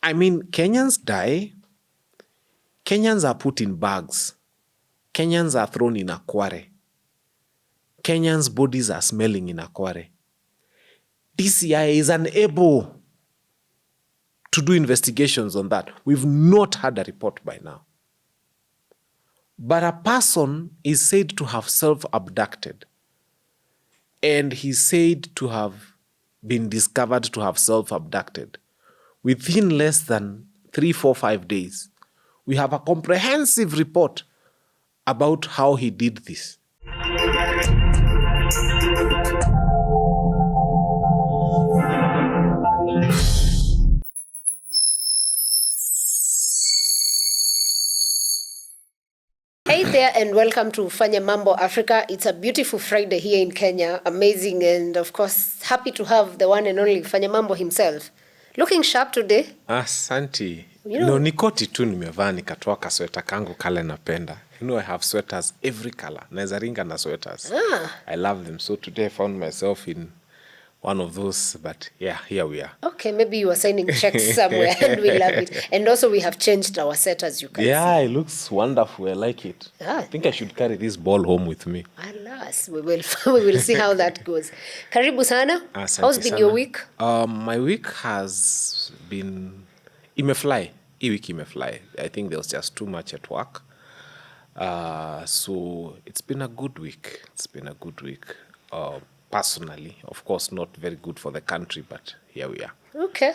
I mean, Kenyans die. Kenyans are put in bags. Kenyans are thrown in a quarry. Kenyans' bodies are smelling in a quarry. DCI is unable to do investigations on that. We've not had a report by now. But a person is said to have self-abducted. And he's said to have been discovered to have self-abducted. Within less than 3, 4, 5 days, we have a comprehensive report about how he did this. Hey there and welcome to Fanya Mambo Africa. It's a beautiful Friday here in Kenya. Amazing and of course happy to have the one and only Fanya Mambo himself. Looking sharp today. Asante. You know, No, ni koti tu nimevaa nikatoa kasweta kangu kale napenda. You know, I have sweaters every color. Naeza ringa na sweaters. I love them. So today I found myself in one of those, but yeah, here we are. Okay, maybe you are signing checks somewhere and we love it. And also we have changed our set as you can see. Yeah, it looks wonderful. I like it. Ah. I think I should carry this ball home with me. Alas, we will see how that goes. Karibu sana. Asante How's been sana. your week? My week has been imefly. Hii week imefly. I think there was just too much at work. So it's been a good week. It's been a good week. Personally, of course, not very good for the country, but here we are. Okay,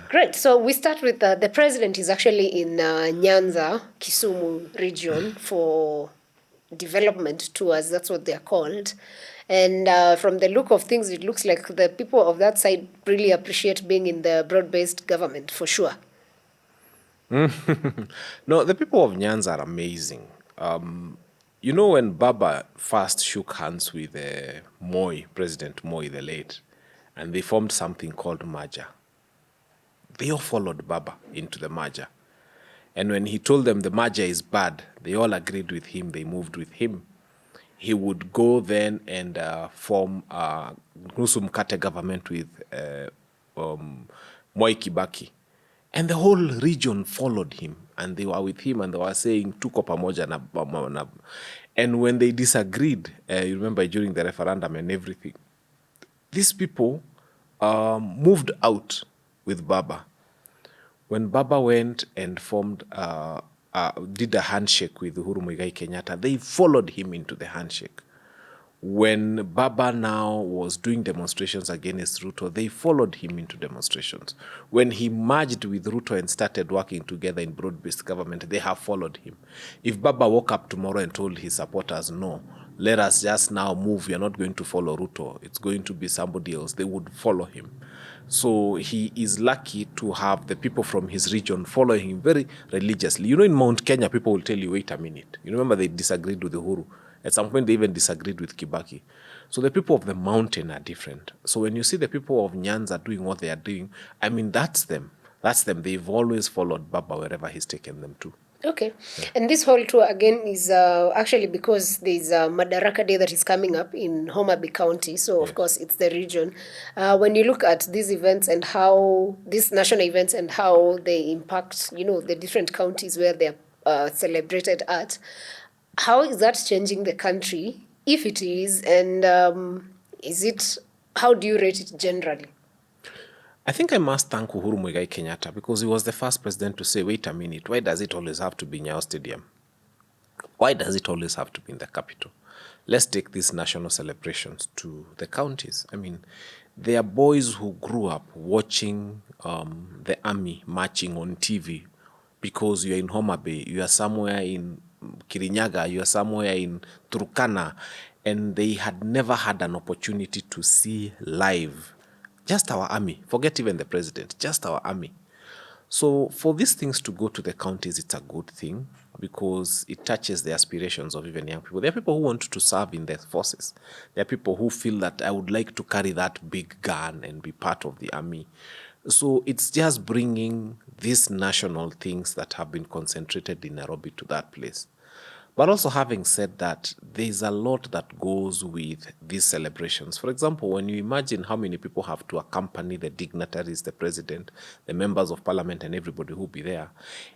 great. So we start with the president is actually in Nyanza, Kisumu region for development tours. That's what they're called. And from the look of things, it looks like the people of that side really appreciate being in the broad-based government, for sure. No, the people of Nyanza are amazing. You know, when Baba first shook hands with Moi, President Moi the late, and they formed something called merger, they all followed Baba into the merger. And when he told them the merger is bad, they all agreed with him, they moved with him. He would go then and form a nusu mkate government with Moi Kibaki. And the whole region followed him, and they were with him, and they were saying, tuko pamoja na. And when they disagreed, you remember during the referendum and everything, these people moved out with Baba. When Baba went and did a handshake with Uhuru Muigai Kenyatta, they followed him into the handshake. When Baba now was doing demonstrations against Ruto, they followed him into demonstrations. When he merged with Ruto and started working together in broad-based government, they have followed him. If Baba woke up tomorrow and told his supporters, no, let us just now move, we are not going to follow Ruto, it's going to be somebody else, they would follow him. So he is lucky to have the people from his region following him very religiously. You know, in Mount Kenya, people will tell you, wait a minute. You remember they disagreed with Uhuru. At some point, they even disagreed with Kibaki. So the people of the mountain are different. So when you see the people of Nyanza doing what they are doing, I mean, that's them. That's them. They've always followed Baba wherever he's taken them to. Okay. Yeah. And this whole tour, again, is actually because there's a Madaraka Day that is coming up in Homa Bay County. So, of course, it's the region. When you look at these events and how, these national events and how they impact, you know, the different counties where they're celebrated at, how is that changing the country, if it is, and how do you rate it generally? I think I must thank Uhuru Muigai Kenyatta because he was the first president to say, wait a minute, why does it always have to be Nyayo Stadium? Why does it always have to be in the capital? Let's take these national celebrations to the counties. I mean, there are boys who grew up watching the army marching on TV because you're in Homa Bay, you are somewhere in Kirinyaga, you are somewhere in Turkana, and they had never had an opportunity to see live just our army. Forget even the president, just our army. So for these things to go to the counties, it's a good thing because it touches the aspirations of even young people. There are people who want to serve in the forces. There are people who feel that I would like to carry that big gun and be part of the army. So it's just bringing these national things that have been concentrated in Nairobi to that place. But also, having said that, there's a lot that goes with these celebrations. For example, when you imagine how many people have to accompany the dignitaries, the president, the members of parliament, and everybody who will be there,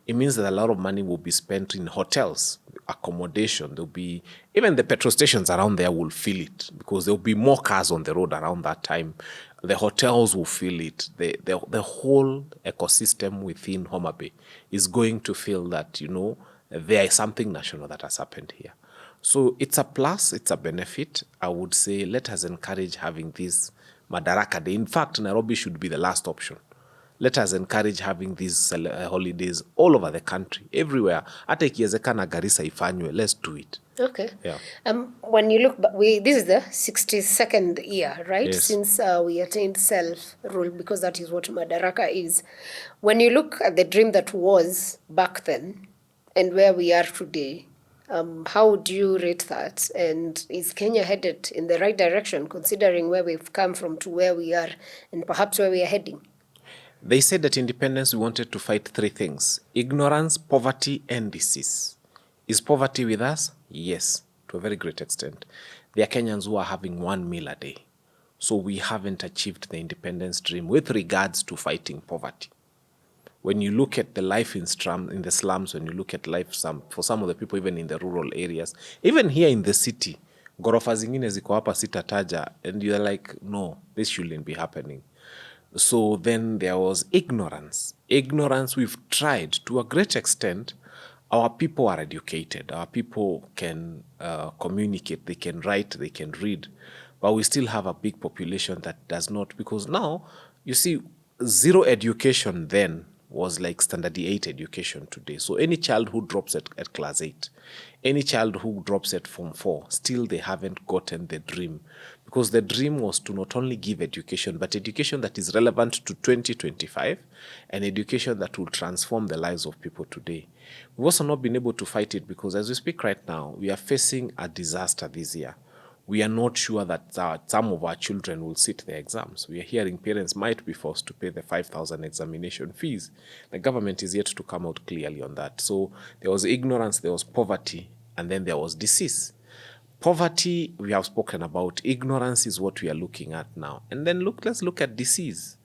it means that a lot of money will be spent in hotels, accommodation. There'll be, even the petrol stations around there will feel it because there'll be more cars on the road around that time. The hotels will feel it. The whole ecosystem within Homa Bay is going to feel that, there is something national that has happened here. So it's a plus, it's a benefit. I would say let us encourage having this Madaraka Day. In fact, Nairobi should be the last option. Let us encourage having these holidays all over the country, everywhere. Hata ikiwezekana Garissa ifanywe, let's do it. Okay. Yeah. When you look back, this is the 62nd year, right? Yes. Since we attained self-rule, because that is what Madaraka is. When you look at the dream that was back then and where we are today, how would you rate that? And is Kenya headed in the right direction, considering where we've come from to where we are and perhaps where we are heading? They said that independence, we wanted to fight three things: ignorance, poverty, and disease. Is poverty with us? Yes, to a very great extent. There are Kenyans who are having 1 meal a day. So we haven't achieved the independence dream with regards to fighting poverty. When you look at the life in the slums, when you look at life for some of the people even in the rural areas, even here in the city, ghorofa zingine ziko hapa sitataja, and you're like, no, this shouldn't be happening. So then there was ignorance. Ignorance, we've tried to a great extent. Our people are educated. Our people can communicate, they can write, they can read. But we still have a big population that does not, because now, you see, zero education then was like standard 8 education today. So any child who drops at class 8, any child who drops at form 4, still they haven't gotten the dream. Because the dream was to not only give education, but education that is relevant to 2025 and education that will transform the lives of people today. We've also not been able to fight it because as we speak right now, we are facing a disaster this year. We are not sure that some of our children will sit the exams. We are hearing parents might be forced to pay the 5,000 examination fees. The government is yet to come out clearly on that. So there was ignorance, there was poverty, and then there was disease. Poverty, we have spoken about. Ignorance is what we are looking at now. And then let's look at disease.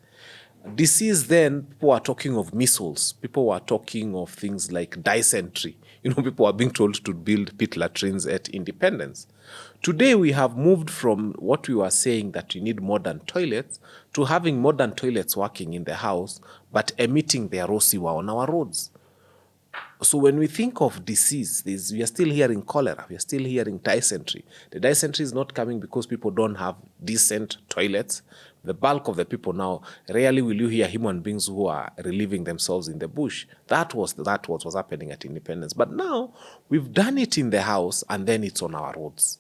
Disease, then, people are talking of measles. People were talking of things like dysentery. People are being told to build pit latrines at Independence. Today, we have moved from what we were saying that we need modern toilets to having modern toilets working in the house, but emitting their raw sewer on our roads. So when we think of disease, we are still hearing cholera, we are still hearing dysentery. The dysentery is not coming because people don't have decent toilets. The bulk of the people now, rarely will you hear human beings who are relieving themselves in the bush. That was what was happening at Independence. But now, we've done it in the house, and then it's on our roads.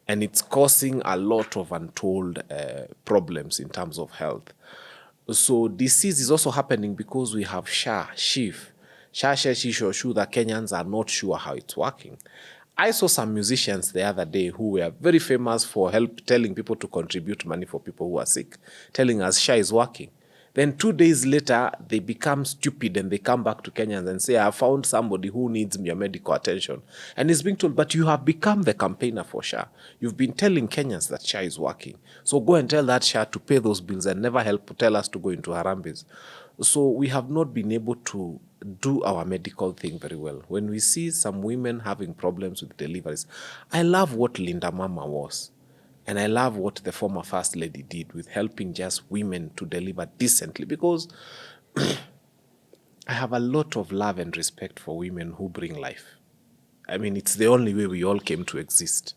And it's causing a lot of untold problems in terms of health. So disease is also happening because we have SHIF, that Kenyans are not sure how it's working. I saw some musicians the other day who were very famous for telling people to contribute money for people who are sick, telling us SHA is working. Then 2 days later, they become stupid and they come back to Kenyans and say, I found somebody who needs your medical attention. And he's being told, but you have become the campaigner for SHA. You've been telling Kenyans that SHA is working. So go and tell that SHA to pay those bills and never tell us to go into Harambes. So we have not been able to do our medical thing very well. When we see some women having problems with deliveries, I love what Linda Mama was. And I love what the former First Lady did with helping just women to deliver decently, because I have a lot of love and respect for women who bring life. I mean, it's the only way we all came to exist.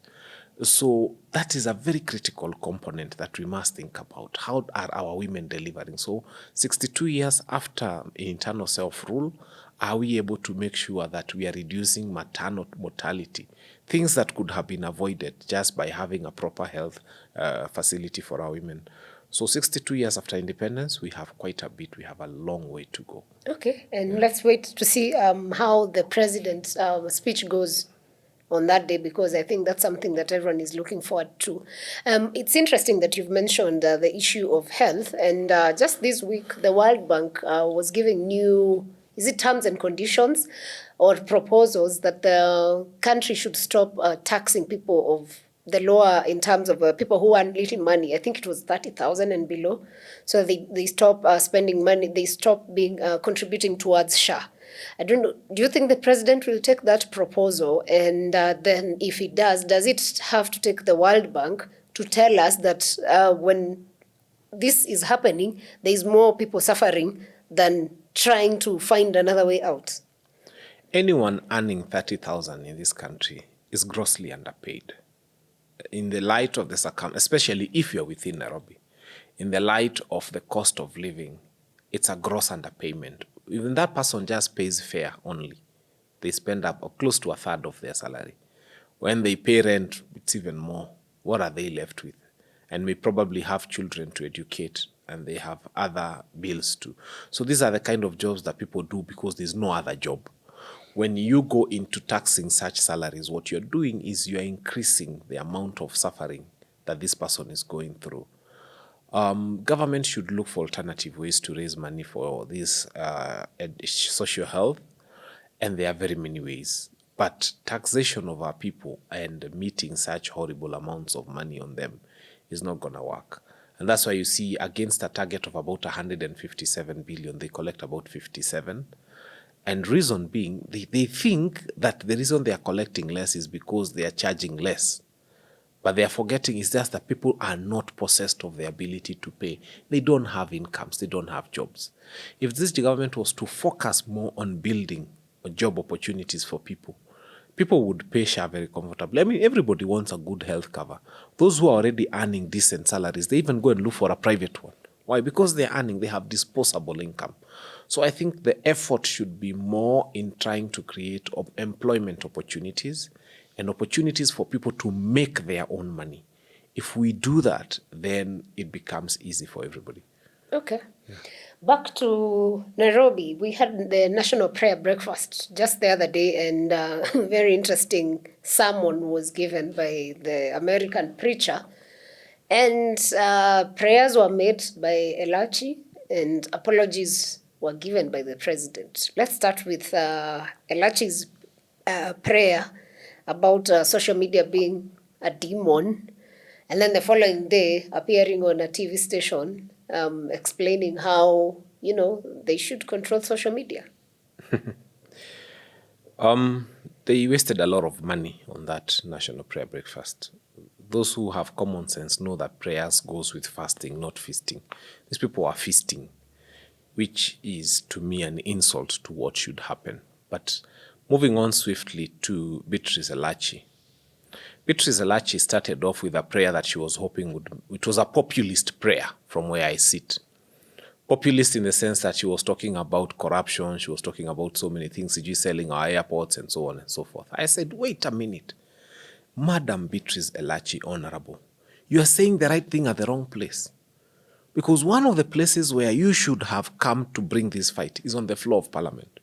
So that is a very critical component that we must think about. How are our women delivering? So 62 years after internal self-rule, are we able to make sure that we are reducing maternal mortality? Things that could have been avoided just by having a proper health facility for our women. So 62 years after independence, we have quite a bit. We have a long way to go. Okay, and let's wait to see how the president's speech goes on that day, because I think that's something that everyone is looking forward to. It's interesting that you've mentioned the issue of health, and just this week, the World Bank was giving new is it terms and conditions or proposals that the country should stop taxing people of the lower, in terms of people who earn little money. I think it was 30,000 and below. So they stop spending money, they stop being contributing towards SHA. I don't know. Do you think the president will take that proposal? And then if he does it have to take the World Bank to tell us that when this is happening, there is more people suffering than trying to find another way out? Anyone earning 30,000 in this country is grossly underpaid. In the light of the especially if you're within Nairobi, in the light of the cost of living, it's a gross underpayment. Even that person just pays fare only. They spend up close to a third of their salary. When they pay rent, it's even more. What are they left with? And may probably have children to educate, and they have other bills too. So these are the kind of jobs that people do because there's no other job. When you go into taxing such salaries, what you're doing is you're increasing the amount of suffering that this person is going through. Government should look for alternative ways to raise money for this social health, and there are very many ways. But taxation of our people and meeting such horrible amounts of money on them is not going to work. And that's why you see against a target of about 157 billion, they collect about 57. And reason being, they think that the reason they are collecting less is because they are charging less. But they are forgetting is just that people are not possessed of the ability to pay. They don't have incomes. They don't have jobs. If this government was to focus more on building job opportunities for people, people would pay SHA very comfortably. I mean, everybody wants a good health cover. Those who are already earning decent salaries, they even go and look for a private one. Why? Because they're earning, they have disposable income. So I think the effort should be more in trying to create employment opportunities and opportunities for people to make their own money. If we do that, then it becomes easy for everybody. Okay. Yeah. Back to Nairobi, we had the National Prayer Breakfast just the other day, and very interesting sermon was given by the American preacher. And prayers were made by Elachi, and apologies were given by the president. Let's start with Elachi's prayer about social media being a demon, and then the following day appearing on a TV station explaining how, they should control social media. They wasted a lot of money on that National Prayer Breakfast. Those who have common sense know that prayers goes with fasting, not feasting. These people are feasting, which is, to me, an insult to what should happen. But moving on swiftly to Beatrice Elachi. Beatrice Elachi started off with a prayer that she was hoping it was a populist prayer from where I sit. Populist in the sense that she was talking about corruption, she was talking about so many things, she's selling our airports and so on and so forth. I said, wait a minute. Madam Beatrice Elachi, Honorable, you are saying the right thing at the wrong place. Because one of the places where you should have come to bring this fight is on the floor of Parliament.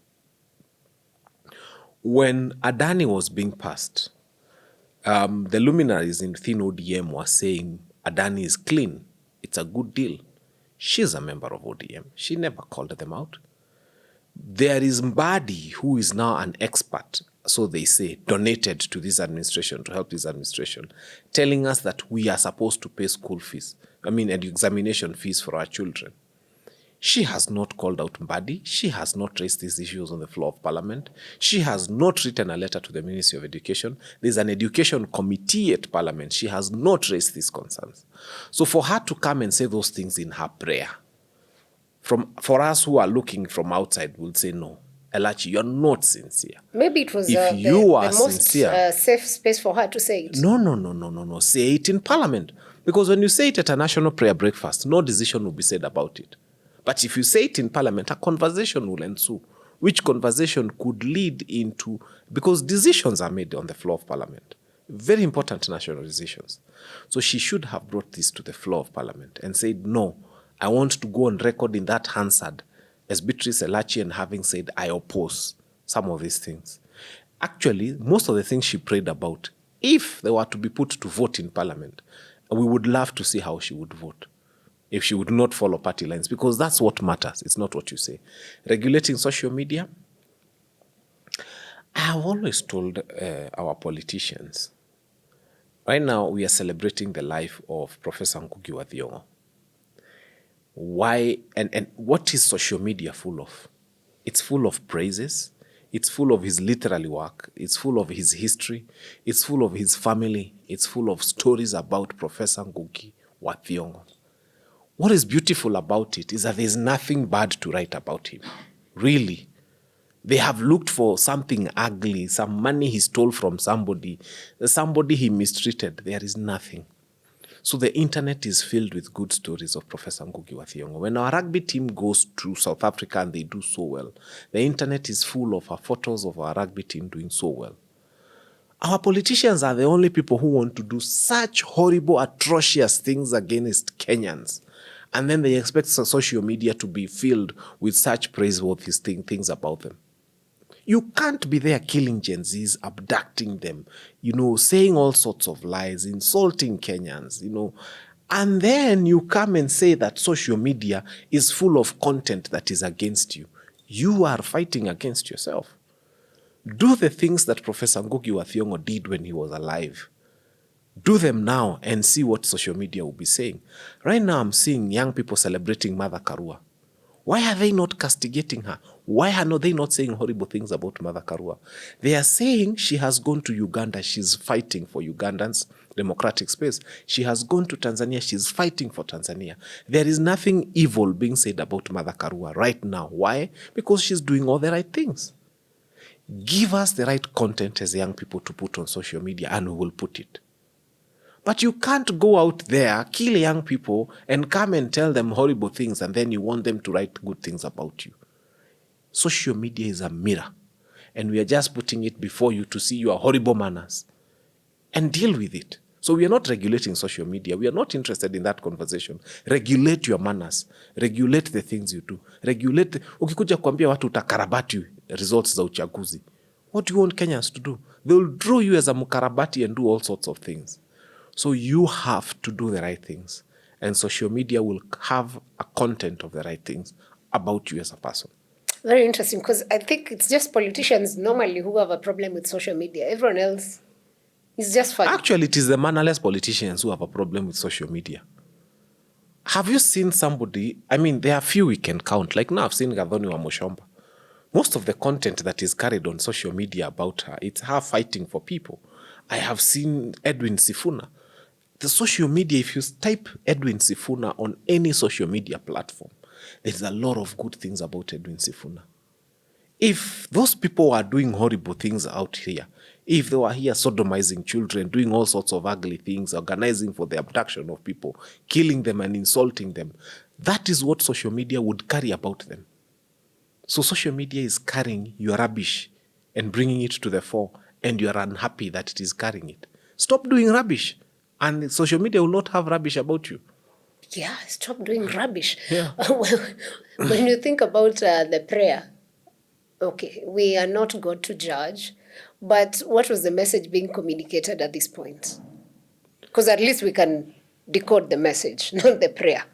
When Adani was being passed, the luminaries in thin ODM were saying Adani is clean, it's a good deal. She's a member of ODM. She never called them out. There is Mbadi, who is now an expert, so they say, donated to this administration, to help this administration, telling us that we are supposed to pay school fees, and examination fees for our children. She has not called out Mbadi. She has not raised these issues on the floor of Parliament. She has not written a letter to the Ministry of Education. There's an education committee at Parliament. She has not raised these concerns. So for her to come and say those things in her prayer, for us who are looking from outside, we'll say, no, Elachi, you're not sincere. Maybe it was if you are the most sincere, safe space for her to say it. No. Say it in Parliament. Because when you say it at a national prayer breakfast, no decision will be said about it. But if you say it in Parliament, a conversation will ensue, which conversation could lead into, because decisions are made on the floor of Parliament, very important national decisions. So she should have brought this to the floor of Parliament and said, no, I want to go on record in that Hansard as Beatrice Elachi and having said, I oppose some of these things. Actually, most of the things she prayed about, if they were to be put to vote in Parliament, we would love to see how she would vote. if she would not follow party lines, because that's what matters. It's not what you say. Regulating social media, I have always told our politicians, right now we are celebrating the life of Professor Ngugi wa Thiong'o. Why and what is social media full of? It's full of praises. It's full of his literary work. It's full of his history. It's full of his family. It's full of stories about Professor Ngugi wa Thiong'o. What is beautiful about it is that there's nothing bad to write about him. Really. They have looked for something ugly, some money he stole from somebody he mistreated. There is nothing. So the internet is filled with good stories of Professor Ngugi wa Thiong'o. When our rugby team goes to South Africa and they do so well, the internet is full of photos of our rugby team doing so well. Our politicians are the only people who want to do such horrible, atrocious things against Kenyans. And then they expect social media to be filled with such praiseworthy things about them. You can't be there killing Gen Zs, abducting them, saying all sorts of lies, insulting Kenyans, and then you come and say that social media is full of content that is against you. You are fighting against yourself. Do the things that Professor Ngugi wa Thiong'o did when he was alive. Do them now and see what social media will be saying. Right now I'm seeing young people celebrating Mother Karua. Why are they not castigating her? Why are they not saying horrible things about Mother Karua? They are saying she has gone to Uganda. She's fighting for Ugandans' democratic space. She has gone to Tanzania. She's fighting for Tanzania. There is nothing evil being said about Mother Karua right now. Why? Because she's doing all the right things. Give us the right content as young people to put on social media and we will put it. But you can't go out there, kill young people, and come and tell them horrible things, and then you want them to write good things about you. Social media is a mirror, and we are just putting it before you to see your horrible manners and deal with it. So we are not regulating social media. We are not interested in that conversation. Regulate your manners. Regulate the things you do. Ukikuja kuambia watu utakarabati results za uchaguzi. What do you want Kenyans to do? They will draw you as a mukarabati and do all sorts of things. So you have to do the right things. And social media will have a content of the right things about you as a person. Very interesting, because I think it's just politicians normally who have a problem with social media. Everyone else is just fine. Actually, it is the mannerless politicians who have a problem with social media. Have you seen somebody? I mean, there are few we can count. Like now I've seen Gathoni wa Mushomba. Most of the content that is carried on social media about her, it's her fighting for people. I have seen Edwin Sifuna. The social media, if you type Edwin Sifuna on any social media platform, there's a lot of good things about Edwin Sifuna. If those people are doing horrible things out here, if they were here sodomizing children, doing all sorts of ugly things, organizing for the abduction of people, killing them and insulting them, that is what social media would carry about them. So social media is carrying your rubbish and bringing it to the fore, and you are unhappy that it is carrying it. Stop doing rubbish, and social media will not have rubbish about you. Yeah, stop doing rubbish. Yeah. When you think about the prayer, okay, we are not God to judge, but what was the message being communicated at this point? Because at least we can decode the message, not the prayer.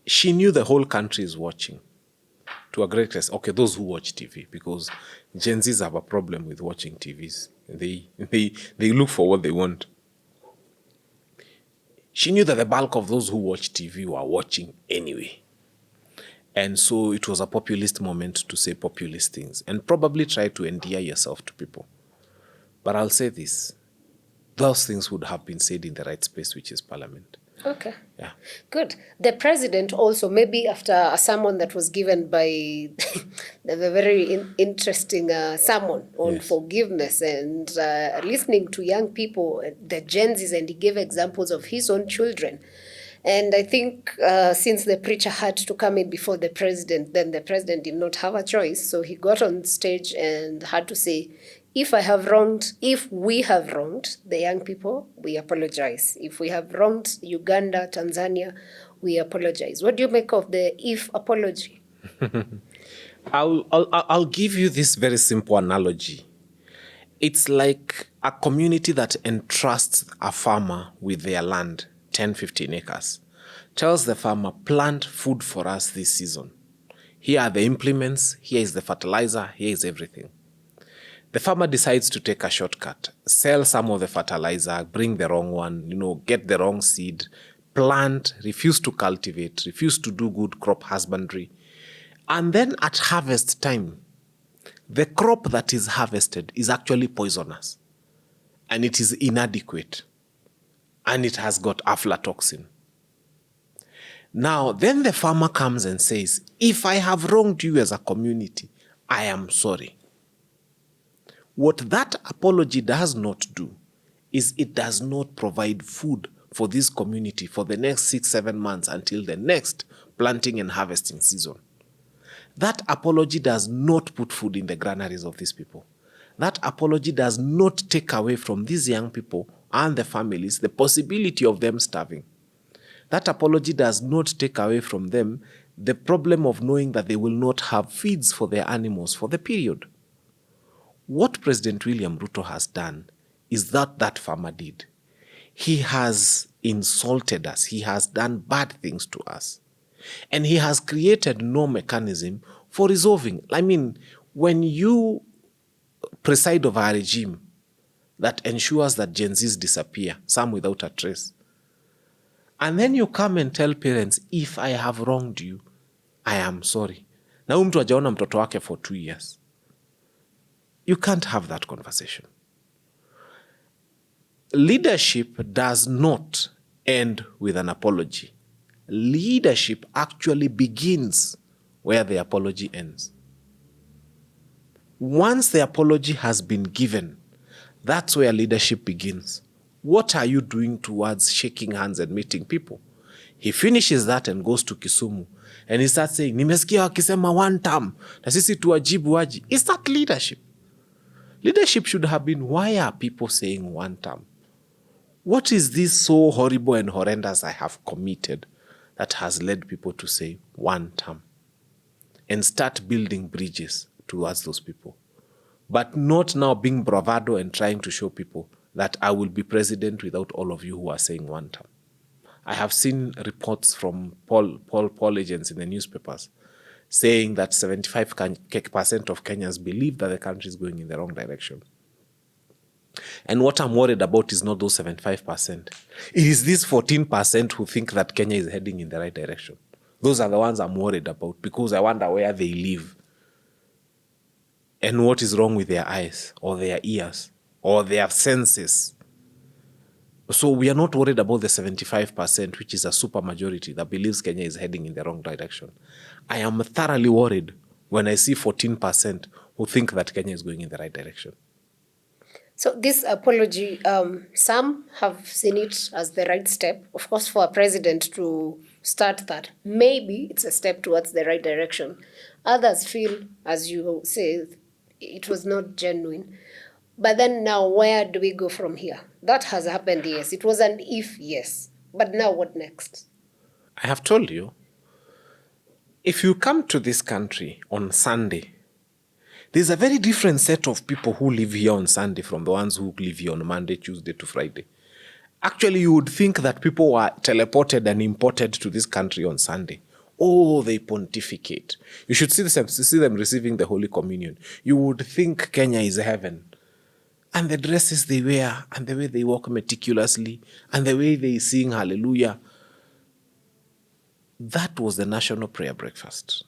She knew the whole country is watching. To a great extent, okay, those who watch TV, because Gen Zs have a problem with watching TVs. They look for what they want. She knew that the bulk of those who watch TV were watching anyway. And so it was a populist moment to say populist things and probably try to endear yourself to people. But I'll say this, those things would have been said in the right space, which is Parliament. Okay. Yeah. Good. The president also, maybe after a sermon that was given by the very interesting sermon on forgiveness and listening to young people, the Gen Zs, and he gave examples of his own children. And I think since the preacher had to come in before the president, then the president did not have a choice. So he got on stage and had to say, if we have wronged the young people, we apologize. If we have wronged Uganda, Tanzania, we apologize. What do you make of the if apology? I'll give you this very simple analogy. It's like a community that entrusts a farmer with their land, 10, 15 acres, tells the farmer, plant food for us this season. Here are the implements, here is the fertilizer, here is everything. The farmer decides to take a shortcut, sell some of the fertilizer, bring the wrong one, get the wrong seed, plant, refuse to cultivate, refuse to do good crop husbandry. And then at harvest time, the crop that is harvested is actually poisonous, and it is inadequate, and it has got aflatoxin. Now, then the farmer comes and says, if I have wronged you as a community, I am sorry. What that apology does not do is it does not provide food for this community for the next 6-7 months until the next planting and harvesting season. That apology does not put food in the granaries of these people. That apology does not take away from these young people and the families the possibility of them starving. That apology does not take away from them the problem of knowing that they will not have feeds for their animals for the period. What President William Ruto has done is that farmer did. He has insulted us. He has done bad things to us. And he has created no mechanism for resolving. I mean, when you preside over a regime that ensures that Gen Zs disappear, some without a trace, and then you come and tell parents, if I have wronged you, I am sorry. Na huyu mtu hajaona mtoto wake for 2 years. You can't have that conversation. Leadership does not end with an apology. Leadership actually begins where the apology ends. Once the apology has been given, that's where leadership begins. What are you doing towards shaking hands and meeting people? He finishes that and goes to Kisumu and he starts saying, nimesikia wakisema one term, na sisi tuwajibu aje. Is that leadership? Leadership should have been, why are people saying one term? What is this so horrible and horrendous I have committed that has led people to say one term? And start building bridges towards those people. But not now being bravado and trying to show people that I will be president without all of you who are saying one term. I have seen reports from poll agents in the newspapers saying that 75% of Kenyans believe that the country is going in the wrong direction. And what I'm worried about is not those 75%. It is these 14% who think that Kenya is heading in the right direction. Those are the ones I'm worried about because I wonder where they live and what is wrong with their eyes or their ears or their senses. So we are not worried about the 75%, which is a super majority that believes Kenya is heading in the wrong direction. I am thoroughly worried when I see 14% who think that Kenya is going in the right direction. So this apology, some have seen it as the right step. Of course, for a president to start that, maybe it's a step towards the right direction. Others feel, as you say, it was not genuine. But then now, where do we go from here? That has happened, yes. It was an if, yes. But now what next? I have told you, if you come to this country on Sunday, there's a very different set of people who live here on Sunday from the ones who live here on Monday, Tuesday to Friday. Actually, you would think that people were teleported and imported to this country on Sunday. Oh, they pontificate. You should see them receiving the Holy Communion. You would think Kenya is heaven. And the dresses they wear, and the way they walk meticulously, and the way they sing hallelujah. That was the national prayer breakfast.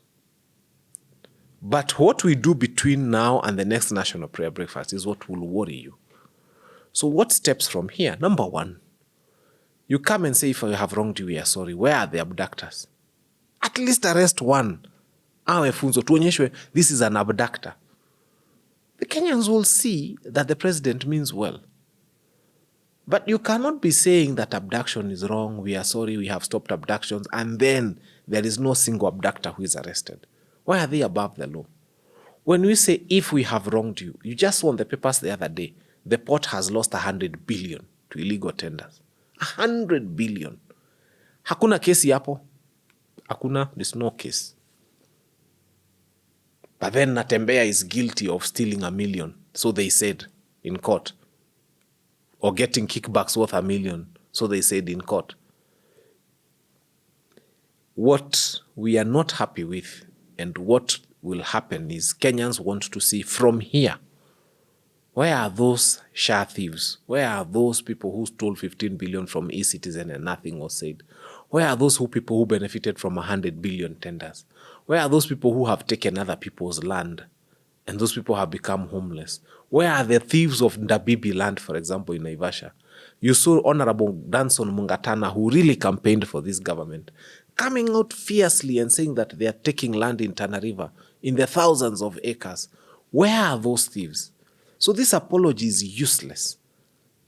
But what we do between now and the next national prayer breakfast is what will worry you. So what steps from here? Number one, you come and say, if I have wronged you, we are sorry. Where are the abductors? At least arrest one. Awe funzo, tuonyeshwe, this is an abductor. The Kenyans will see that the president means well. But you cannot be saying that abduction is wrong, we are sorry, we have stopped abductions, and then there is no single abductor who is arrested. Why are they above the law? When we say, if we have wronged you, you just saw on the papers the other day, the port has lost 100 billion to illegal tenders. 100 billion. Hakuna kesi hapo. Hakuna, there's no case. But then Natembeya is guilty of stealing 1 million. So they said, in court, or getting kickbacks worth $1 million. So they said in court. What we are not happy with and what will happen is Kenyans want to see from here, where are those SHA thieves? Where are those people who stole 15 billion from e-Citizen and nothing was said? Where are those people who benefited from 100 billion tenders? Where are those people who have taken other people's land and those people have become homeless? Where are the thieves of Ndabibi land, for example, in Naivasha? You saw Honorable Danson Mungatana, who really campaigned for this government, coming out fiercely and saying that they are taking land in Tana River in the thousands of acres. Where are those thieves? So this apology is useless.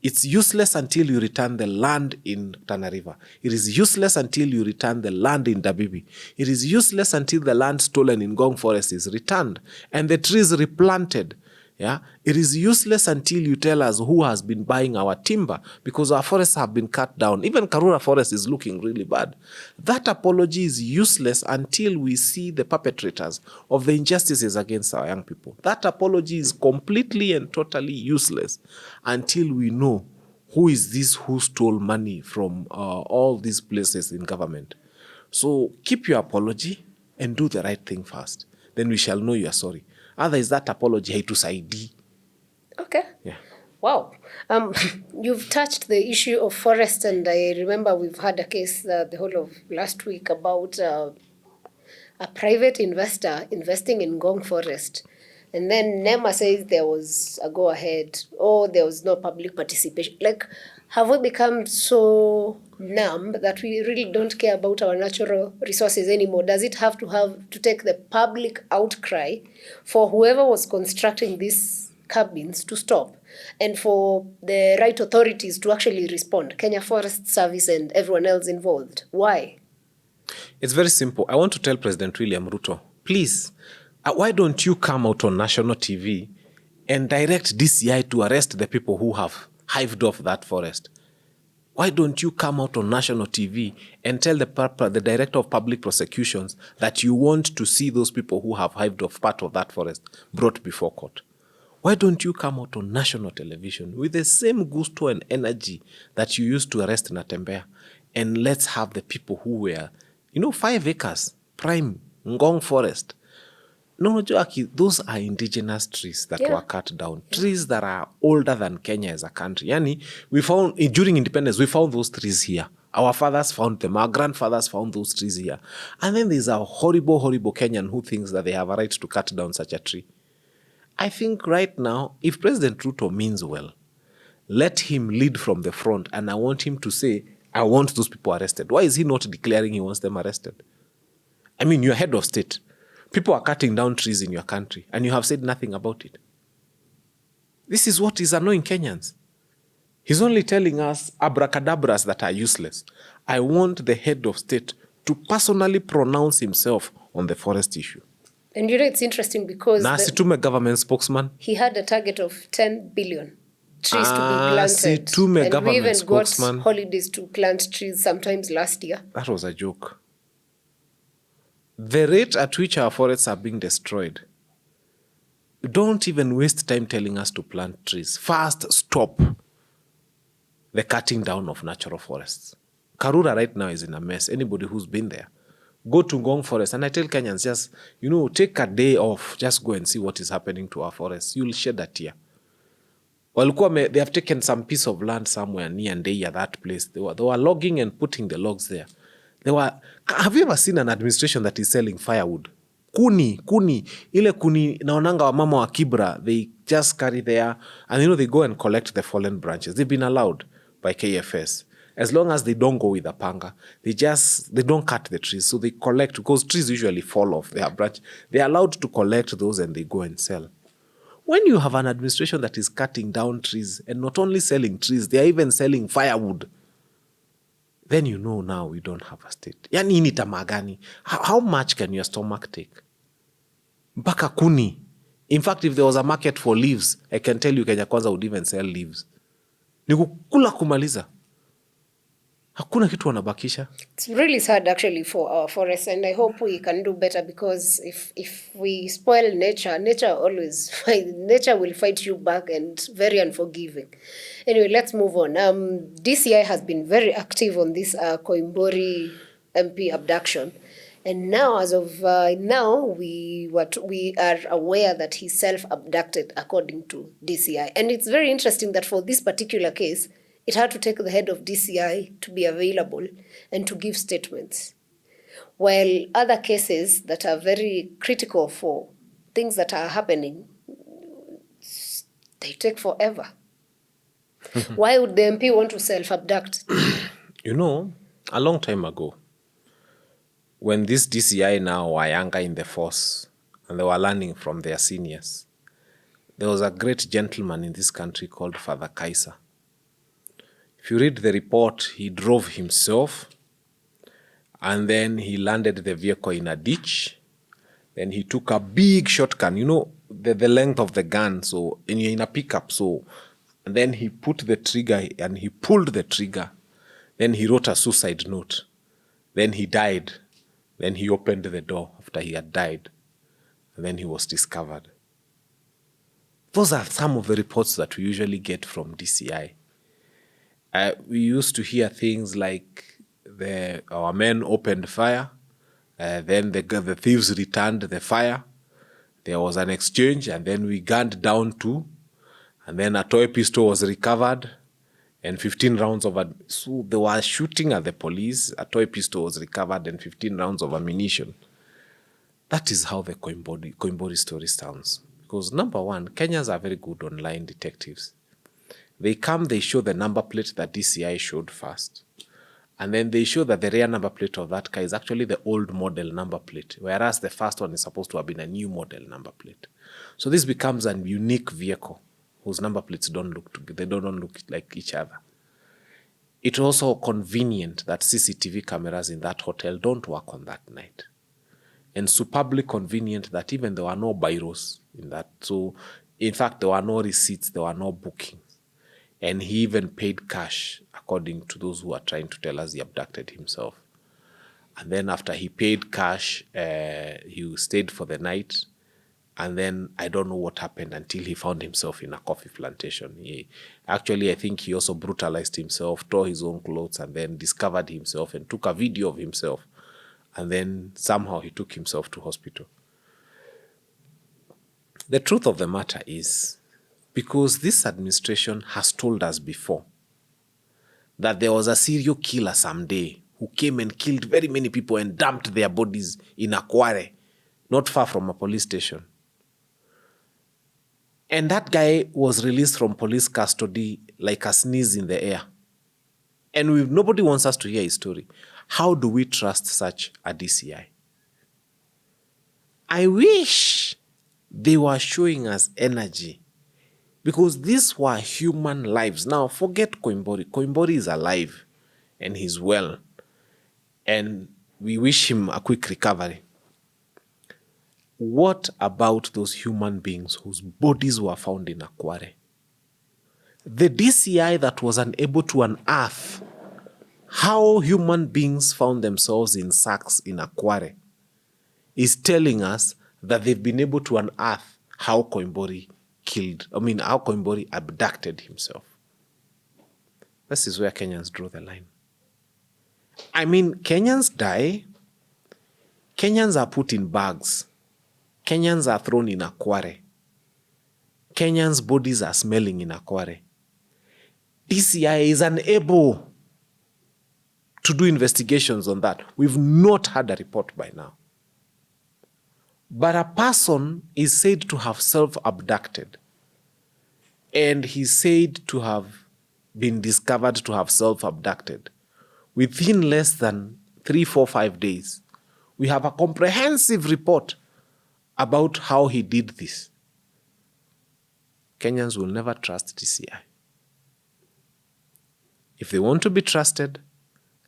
It's useless until you return the land in Tana River. It is useless until you return the land in Dabibi. It is useless until the land stolen in Ngong Forest is returned and the trees replanted. Yeah, it is useless until you tell us who has been buying our timber, because our forests have been cut down. Even Karura Forest is looking really bad. That apology is useless until we see the perpetrators of the injustices against our young people. That apology is completely and totally useless until we know who is this who stole money from all these places in government. So keep your apology and do the right thing first. Then we shall know you are sorry. Otherwise, that apology haitusaidii. Okay. Yeah. Wow. You've touched the issue of forest, and I remember we've had a case the whole of last week about a private investor investing in Ngong Forest. And then NEMA says there was a go-ahead, or there was no public participation. Like, have we become so numb that we really don't care about our natural resources anymore? Does it have to take the public outcry for whoever was constructing these cabins to stop, and for the right authorities to actually respond, Kenya Forest Service and everyone else involved? Why? It's very simple. I want to tell President William Ruto, please, why don't you come out on national TV and direct DCI to arrest the people who have hived off that forest? Why don't you come out on national TV and tell the director of public prosecutions that you want to see those people who have hived off part of that forest brought before court? Why don't you come out on national television with the same gusto and energy that you used to arrest Natembeya, and let's have the people who were, 5 acres, prime, Ngong Forest. No, Joaki, those are indigenous trees that were cut down. Yeah. Trees that are older than Kenya as a country. Yani, we found, during independence, we found those trees here. Our fathers found them. Our grandfathers found those trees here. And then there's a horrible, horrible Kenyan who thinks that they have a right to cut down such a tree. I think right now, if President Ruto means well, let him lead from the front, and I want him to say, I want those people arrested. Why is he not declaring he wants them arrested? I mean, you're head of state. People are cutting down trees in your country, and you have said nothing about it. This is what is annoying Kenyans. He's only telling us abracadabras that are useless. I want the head of state to personally pronounce himself on the forest issue. And it's interesting because Situme government spokesman, he had a target of 10 billion trees to be planted. And we even got holidays to plant trees sometimes last year. That was a joke. The rate at which our forests are being destroyed, don't even waste time telling us to plant trees. First, stop the cutting down of natural forests. Karura right now is in a mess. Anybody who's been there, go to Ngong Forest. And I tell Kenyans, just, take a day off. Just go and see what is happening to our forests. You'll shed a tear. They have taken some piece of land somewhere near Ndeya, that place. They were logging and putting the logs there. Have you ever seen an administration that is selling firewood? Kuni. Ile kuni, naonanga wa mama wa Kibra, they just carry there, and they go and collect the fallen branches. They've been allowed by KFS. As long as they don't go with a panga, they don't cut the trees. So they collect, because trees usually fall off their branch. They're allowed to collect those and they go and sell. When you have an administration that is cutting down trees and not only selling trees, they are even selling firewood, then now we don't have a state. Yani ini tamagani. How much can your stomach take? Mpaka kuni. In fact, if there was a market for leaves, I can tell you Kenya Kwanza would even sell leaves. Ni kukula kumaliza. Hakuna kitu wanabakisha. It's really sad actually for our forests, and I hope we can do better, because if we spoil nature, nature will fight you back and very unforgiving. Anyway, let's move on. DCI has been very active on this Koimbori MP abduction, and now, as of now, we are aware that he self-abducted according to DCI, and it's very interesting that for this particular case, it had to take the head of DCI to be available and to give statements. While other cases that are very critical for things that are happening, they take forever. Why would the MP want to self-abduct? You know, a long time ago, when this DCI now were younger in the force and they were learning from their seniors, there was a great gentleman in this country called Father Kaiser. If you read the report, he drove himself, and then he landed the vehicle in a ditch. Then he took a big shotgun, you know, the length of the gun, so in a pickup. So, and then he put the trigger and he pulled the trigger. Then he wrote a suicide note. Then he died. Then he opened the door after he had died. And then he was discovered. Those are some of the reports that we usually get from DCI. We used to hear things like our men opened fire, then the thieves returned the fire, there was an exchange, and then we gunned down two, and then a toy pistol was recovered, and 15 rounds of... So they were shooting at the police, a toy pistol was recovered, and 15 rounds of ammunition. That is how the Koimbori story sounds. Because number one, Kenyans are very good online detectives. They come, they show the number plate that DCI showed first. And then they show that the rear number plate of that car is actually the old model number plate, whereas the first one is supposed to have been a new model number plate. So this becomes a unique vehicle whose number plates don't look together. They don't look like each other. It's also convenient that CCTV cameras in that hotel don't work on that night. And superbly convenient that even there were no biros in that. So, in fact, there were no receipts, there were no bookings. And he even paid cash, according to those who are trying to tell us he abducted himself. And then after he paid cash, he stayed for the night. And then I don't know what happened until he found himself in a coffee plantation. Actually, I think he also brutalized himself, tore his own clothes, and then discovered himself and took a video of himself. And then somehow he took himself to hospital. The truth of the matter is, because this administration has told us before that there was a serial killer someday who came and killed very many people and dumped their bodies in a quarry, not far from a police station. And that guy was released from police custody like a sneeze in the air. And nobody wants us to hear his story. How do we trust such a DCI? I wish they were showing us energy, because these were human lives. Now, forget Koimbori. Koimbori is alive and he's well. And we wish him a quick recovery. What about those human beings whose bodies were found in a quarry? The DCI that was unable to unearth how human beings found themselves in sacks in a quarry is telling us that they've been able to unearth how Koimbori abducted himself. This is where Kenyans draw the line. I mean, Kenyans die, Kenyans are put in bags, Kenyans are thrown in a quarry, Kenyans' bodies are smelling in a quarry. DCI is unable to do investigations on that. We've not had a report by now. But a person is said to have self-abducted, and he's said to have been discovered to have self-abducted within less than 3, 4, 5 days. We have a comprehensive report about how he did this. Kenyans will never trust DCI. If they want to be trusted,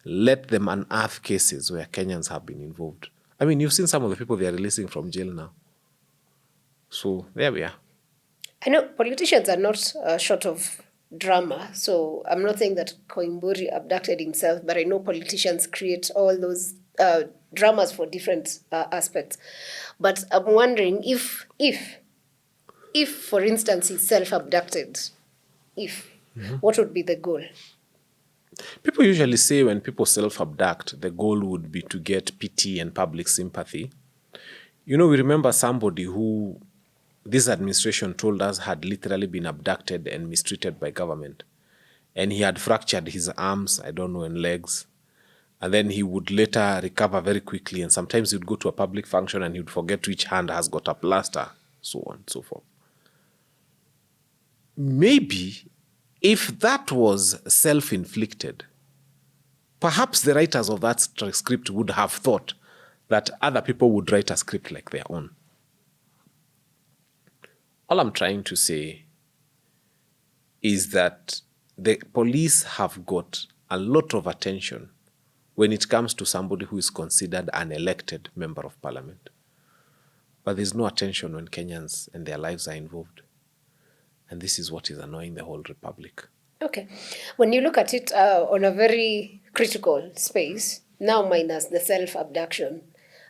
let them unearth cases where Kenyans have been involved. I mean, you've seen some of the people they are releasing from jail now. So there we are. I know politicians are not short of drama. So I'm not saying that Koimburi abducted himself, but I know politicians create all those dramas for different aspects. But I'm wondering if, for instance, he's self-abducted, if, what would be the goal? People usually say when people self-abduct, the goal would be to get pity and public sympathy. We remember somebody who this administration told us had literally been abducted and mistreated by government. And he had fractured his arms, I don't know, and legs. And then he would later recover very quickly. And sometimes he would go to a public function and he would forget which hand has got a plaster, so on and so forth. Maybe if that was self-inflicted, perhaps the writers of that script would have thought that other people would write a script like their own. All I'm trying to say is that the police have got a lot of attention when it comes to somebody who is considered an elected member of parliament. But there's no attention when Kenyans and their lives are involved. And this is what is annoying the whole republic. Okay. When you look at it on a very critical space, now minus the self-abduction,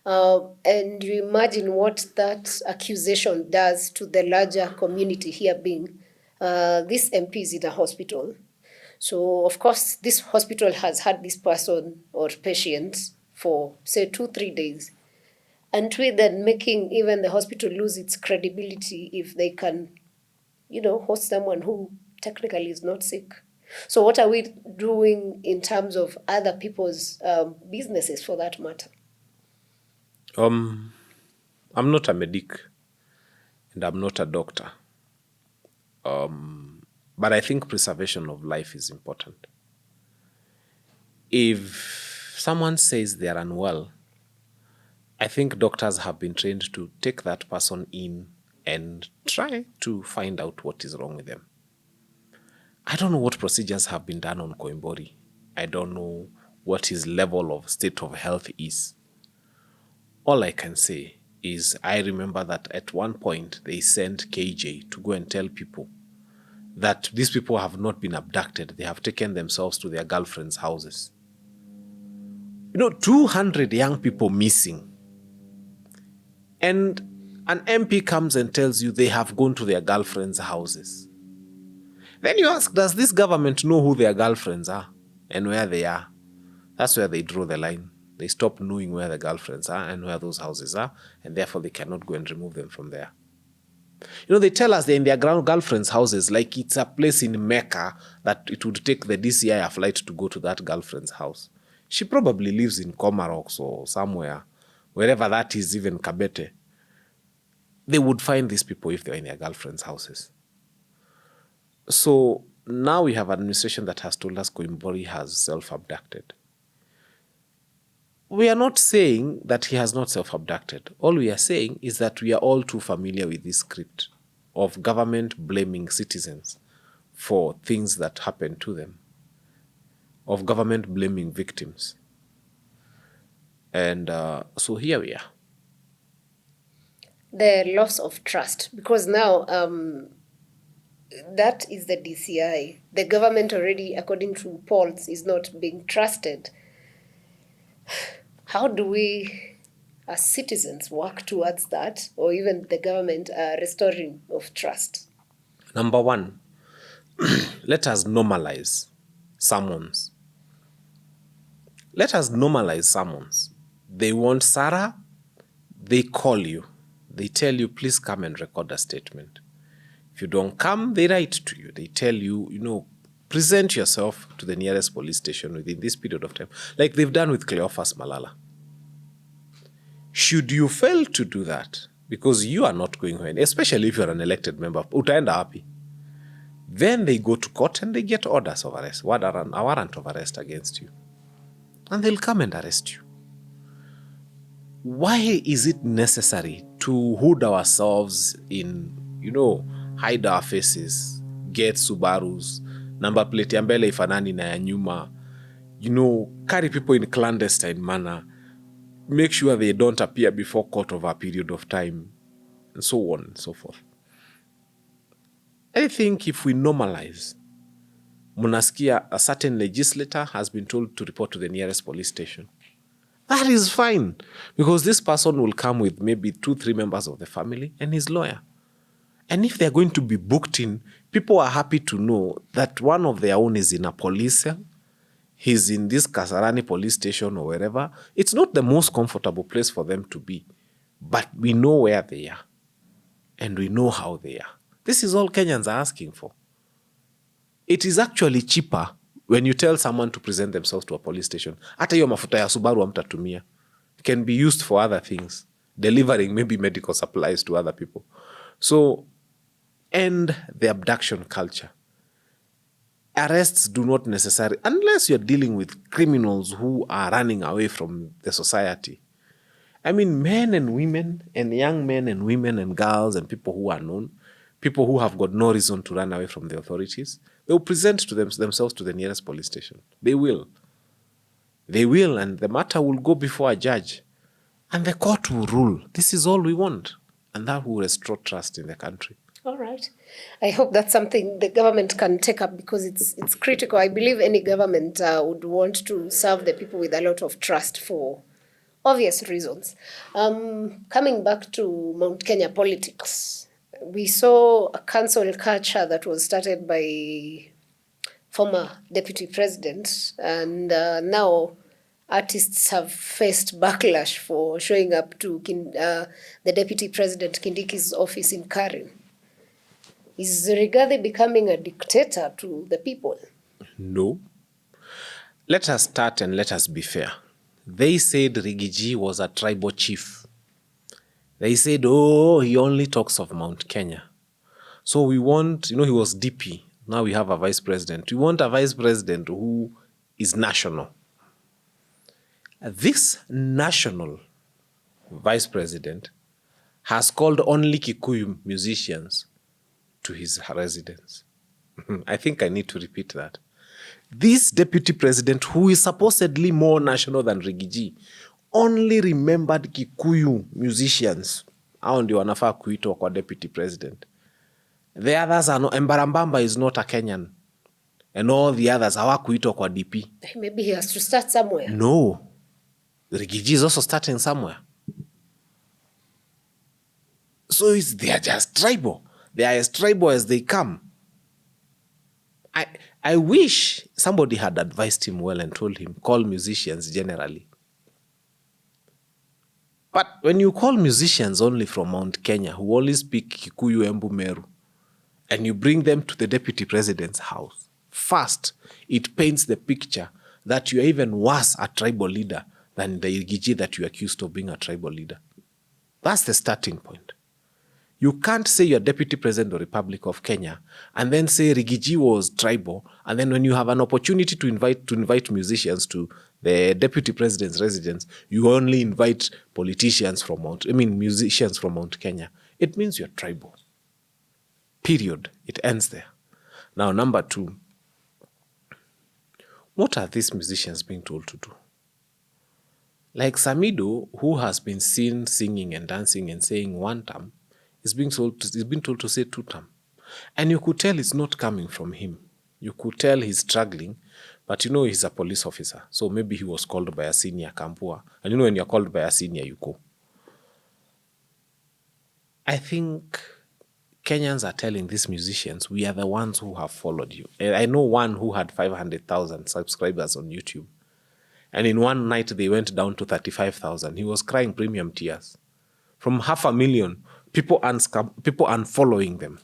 and you imagine what that accusation does to the larger community here being, this MP is in a hospital. So, of course, this hospital has had this person or patient for, say, 2-3 days. And we then making even the hospital lose its credibility if they can, host someone who technically is not sick. So what are we doing in terms of other people's businesses, for that matter? I'm not a medic and I'm not a doctor. But I think preservation of life is important. If someone says they are unwell, I think doctors have been trained to take that person in and try to find out what is wrong with them. I don't know what procedures have been done on Koimburi. I don't know what his level of state of health is. All I can say is I remember that at one point they sent KJ to go and tell people that these people have not been abducted. They have taken themselves to their girlfriends' houses. 200 young people missing. And an MP comes and tells you they have gone to their girlfriends' houses. Then you ask, does this government know who their girlfriends are and where they are? That's where they draw the line. They stop knowing where the girlfriends are and where those houses are, and therefore they cannot go and remove them from there. They tell us they're in their girlfriends' houses like it's a place in Mecca that it would take the DCI a flight to go to that girlfriend's house. She probably lives in Comarox or somewhere, wherever that is, even Kabete. They would find these people if they're in their girlfriends' houses. So now we have an administration that has told us Koimburi has self-abducted. We are not saying that he has not self-abducted. All we are saying is that we are all too familiar with this script of government blaming citizens for things that happen to them, of government blaming victims. And so here we are. The loss of trust, because now that is the DCI. The government already, according to polls, is not being trusted. How do we, as citizens, work towards that, or even the government restoring of trust? Number one, let us normalize summons. Let us normalize summons. They want Sarah, they call you. They tell you, please come and record a statement. If you don't come, they write to you. They tell you, present yourself to the nearest police station within this period of time, like they've done with Cleophas Malala. Should you fail to do that, because you are not going home, especially if you're an elected member, utaenda happy. Then they go to court and they get orders of arrest, a warrant of arrest against you. And they'll come and arrest you. Why is it necessary to hood ourselves in, hide our faces, get Subarus, number plate ya mbele ifanani na ya nyuma, carry people in clandestine manner, make sure they don't appear before court over a period of time, and so on and so forth. I think if we normalize Munaskia, a certain legislator has been told to report to the nearest police station. That is fine, because this person will come with maybe 2-3 members of the family and his lawyer. And if they're going to be booked in, people are happy to know that one of their own is in a police cell, he's in this Kasarani police station or wherever. It's not the most comfortable place for them to be, but we know where they are and we know how they are. This is all Kenyans are asking for. It is actually cheaper when you tell someone to present themselves to a police station. Hata hiyo mafuta ya Subaru hamtatumia. It can be used for other things, delivering maybe medical supplies to other people. So, end the abduction culture. Arrests do not necessarily, unless you're dealing with criminals who are running away from the society. I mean, men and women, and young men and women and girls and people who are known, people who have got no reason to run away from the authorities, they will present to themselves to the nearest police station. They will. They will, and the matter will go before a judge. And the court will rule. This is all we want. And that will restore trust in the country. All right. I hope that's something the government can take up, because it's critical. I believe any government would want to serve the people with a lot of trust for obvious reasons. Coming back to Mount Kenya politics, we saw a cancel culture that was started by former deputy president, and now artists have faced backlash for showing up to the deputy president Kindiki's office in Karen. Is Rigathi becoming a dictator to the people? No. Let us start and let us be fair. They said Rigiji was a tribal chief. They said, oh, he only talks of Mount Kenya. So we want, he was DP. Now we have a vice president. We want a vice president who is national. This national vice president has called only Kikuyu musicians to his residence. I think I need to repeat that. This deputy president, who is supposedly more national than Rigiji, only remembered Kikuyu musicians. Hao ndio wanafaa kuitwa kwa deputy president. The others are not. Mbarambamba is not a Kenyan. And all the others hawakuitwa kwa DP. Maybe he has to start somewhere. No. Rigiji is also starting somewhere. So they are just tribal. They are as tribal as they come. I wish somebody had advised him well and told him, call musicians generally. But when you call musicians only from Mount Kenya, who only speak Kikuyu, Embu, Meru, and you bring them to the deputy president's house, first, it paints the picture that you are even worse a tribal leader than the Igiji that you are accused of being a tribal leader. That's the starting point. You can't say you're deputy president of the Republic of Kenya and then say Rigiji was tribal, and then when you have an opportunity to invite musicians to the deputy president's residence, you only invite musicians from Mount Kenya. It means you're tribal. Period. It ends there. Now, number two, what are these musicians being told to do? Like Samido, who has been seen singing and dancing and saying one term, is being told to say two term. And you could tell it's not coming from him. You could tell he's struggling, but he's a police officer. So maybe he was called by a senior Kampua. And when you're called by a senior, you go. I think Kenyans are telling these musicians, we are the ones who have followed you. And I know one who had 500,000 subscribers on YouTube. And in one night, they went down to 35,000. He was crying premium tears. From 500,000, people unfollowing them.